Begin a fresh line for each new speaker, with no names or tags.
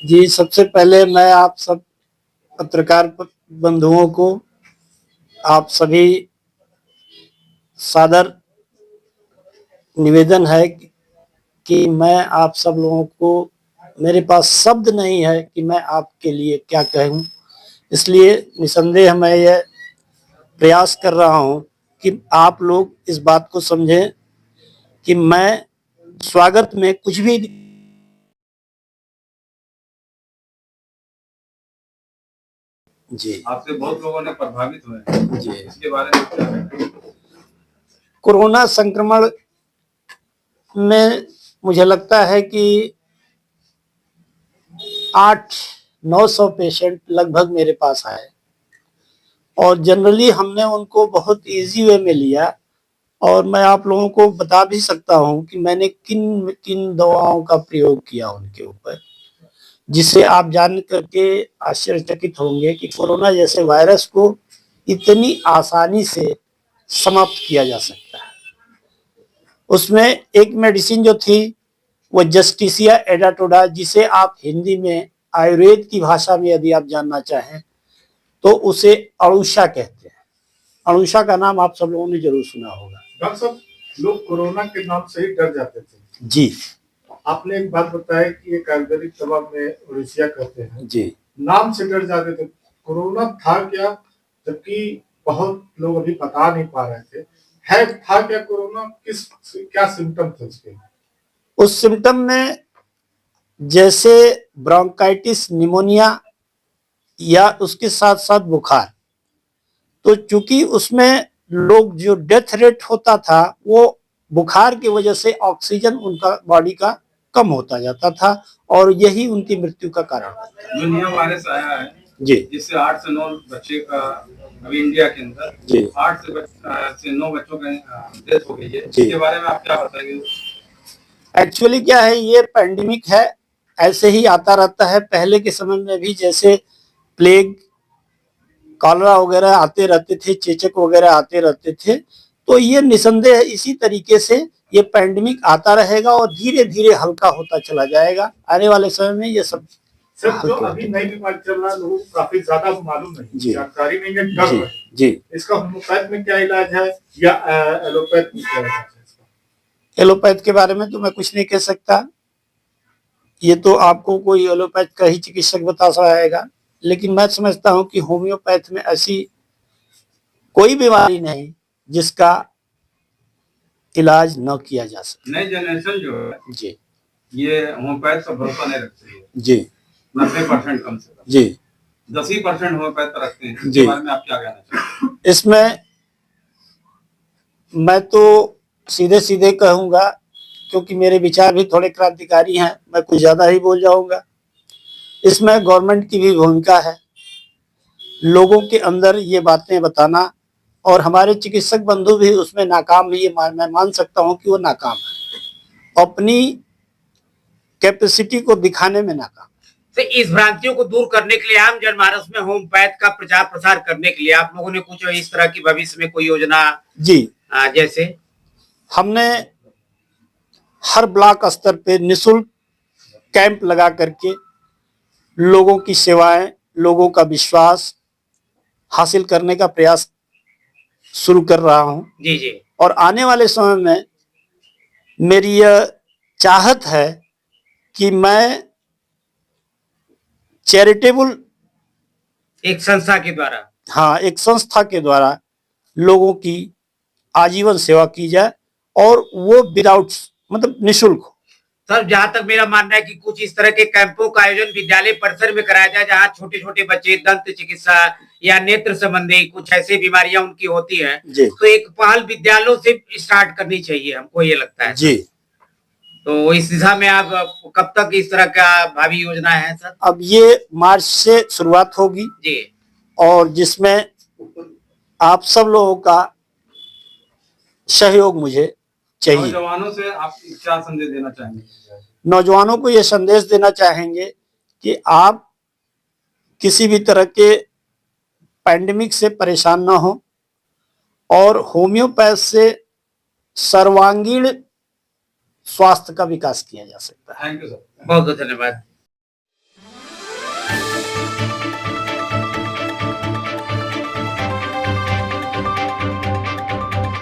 जी, सबसे पहले मैं आप सब पत्रकार बंधुओं को आप सभी सादर निवेदन है कि मैं आप सब लोगों को, मेरे पास शब्द नहीं है कि मैं आपके लिए क्या कहूं, इसलिए निसंदेह मैं यह प्रयास कर रहा हूं कि आप लोग इस बात को समझें कि मैं स्वागत में कुछ भी जी
आपसे बहुत लोगों ने प्रभावित हुए हैं
जी
इसके बारे में क्या है?
कोरोना संक्रमण में मुझे लगता है कि 800-900 पेशेंट लगभग मेरे पास आए और जनरली हमने उनको बहुत इजी वे में लिया और मैं आप लोगों को बता भी सकता हूं कि मैंने किन किन दवाओं का प्रयोग किया उनके ऊपर, जिससे आप जान करके आश्चर्यचकित होंगे कि कोरोना जैसे वायरस को इतनी आसानी से समाप्त किया जा सकता है। उसमें एक मेडिसिन जो थी वो जस्टिसिया एडाटोडा, जिसे आप हिंदी में आयुर्वेद की भाषा में यदि आप जानना चाहें तो उसे अड़ूषा कहते हैं। अड़ूषा का नाम आप सब लोगों ने जरूर सुना होगा।
डॉक्टर साहब, लोग कोरोना के नाम से ही डर जाते थे।
जी,
आपने एक बात बताया कि एक आयुर्वेदिक दवा में अड़ूसिया कहते हैं,
जी,
नाम से डर जाते थे। कोरोना था क्या, जबकि बहुत लोग अभी बता नहीं पा रहे थे, है था क्या कोरोना, क्या सिम्टम थे उसके?
उस सिम्टम में जैसे ब्रोंकाइटिस, निमोनिया या उसके साथ साथ बुखार, तो चूंकि उसमें लोग जो डेथ रेट होता था वो बुखार की वजह से ऑक्सीजन उनका बॉडी का कम होता जाता था और यही उनकी मृत्यु का कारण होता
जो नया वायरस आया है
जी,
जिससे 8 से 9 बच्चे का अभी इंडिया के अंदर
जी,
8 से 9 बच्चों का डेथ हो गई है,
जी।
इसके बारे में आप क्या बताएंगे?
एक्चुअली क्या है, ये पैंडेमिक है, ऐसे ही आता रहता है। पहले के समय में भी जैसे प्लेग, कॉलरा वगैरह आते रहते थे, चेचक वगैरह आते रहते थे, तो ये निसंदेह इसी तरीके से ये पैंडेमिक आता रहेगा और धीरे धीरे हल्का होता चला जाएगा। आने वाले समय में ये सब
सर, जो अभी नई बीमारी चल रहा है, लोगों को काफी ज्यादा मालूम नहीं, जानकारी नहीं है, डर
जी,
है।
जी।
इसका होम्योपैथ में क्या इलाज है या एलोपैथ में क्या इलाज है?
एलोपैथ के बारे में तो मैं कुछ नहीं कह सकता, ये तो आपको कोई एलोपैथ का ही चिकित्सक बता पाएगा, लेकिन मैं समझता हूँ कि होम्योपैथ में ऐसी कोई बीमारी नहीं जिसका इलाज न किया जा सके।
नई जनरेशन जो है
जी,
ये होम्योपैथ पर भरोसा नहीं रखती है
जी,
90% कम से कम।
जी,
10% होम्योपैथ पर रखते हैं,
जी।
इसके बारे में आप क्या कहना चाहते हैं?
इसमें मैं तो सीधे सीधे कहूंगा, क्योंकि मेरे विचार भी थोड़े क्रांतिकारी हैं, मैं कुछ ज्यादा ही बोल जाऊंगा। इसमें गवर्नमेंट की भी भूमिका है, लोगों के अंदर ये बातें बताना, और हमारे चिकित्सक बंधु भी उसमें नाकाम है, ये मैं मान सकता हूं कि वो नाकाम है, अपनी कैपेसिटी को दिखाने में नाकाम।
तो इस भ्रांतियों को दूर करने के लिए आम जनमानस में होम्योपैथ का प्रचार प्रसार करने के लिए आप लोगों ने कुछ इस तरह की भविष्य में कोई योजना?
जी,
जैसे
हमने हर ब्लॉक स्तर पे निःशुल्क कैंप लगा करके लोगों की सेवाएं, लोगों का विश्वास हासिल करने का प्रयास शुरू कर रहा हूं।
जी, जी।
और आने वाले समय में मेरी यह चाहत है कि मैं चैरिटेबल
एक संस्था के द्वारा,
हाँ, एक संस्था के द्वारा लोगों की आजीवन सेवा की जाए और वो विदाउट, मतलब निःशुल्क हो।
सर, जहां तक मेरा मानना है कि कुछ इस तरह के कैंपों का आयोजन विद्यालय परिसर में कराया जाए, जहां छोटे छोटे बच्चे दंत चिकित्सा या नेत्र संबंधी कुछ ऐसी बीमारियां उनकी होती हैं, तो एक पहल विद्यालयों से स्टार्ट करनी चाहिए, हमको ये लगता है
जी।
तो इस दिशा में आप कब तक इस तरह का भावी योजना है सर?
अब ये मार्च से शुरुआत होगी
जी,
और जिसमें आप सब लोगों का सहयोग मुझे चाहिए।
नौजवानों से आप क्या संदेश देना चाहेंगे?
नौजवानों को यह संदेश देना चाहेंगे कि आप किसी भी तरह के पैंडेमिक से परेशान ना हो और होम्योपैथ से सर्वांगीण स्वास्थ्य का विकास किया जा सकता है।
Thank you sir.
बहुत बहुत धन्यवाद।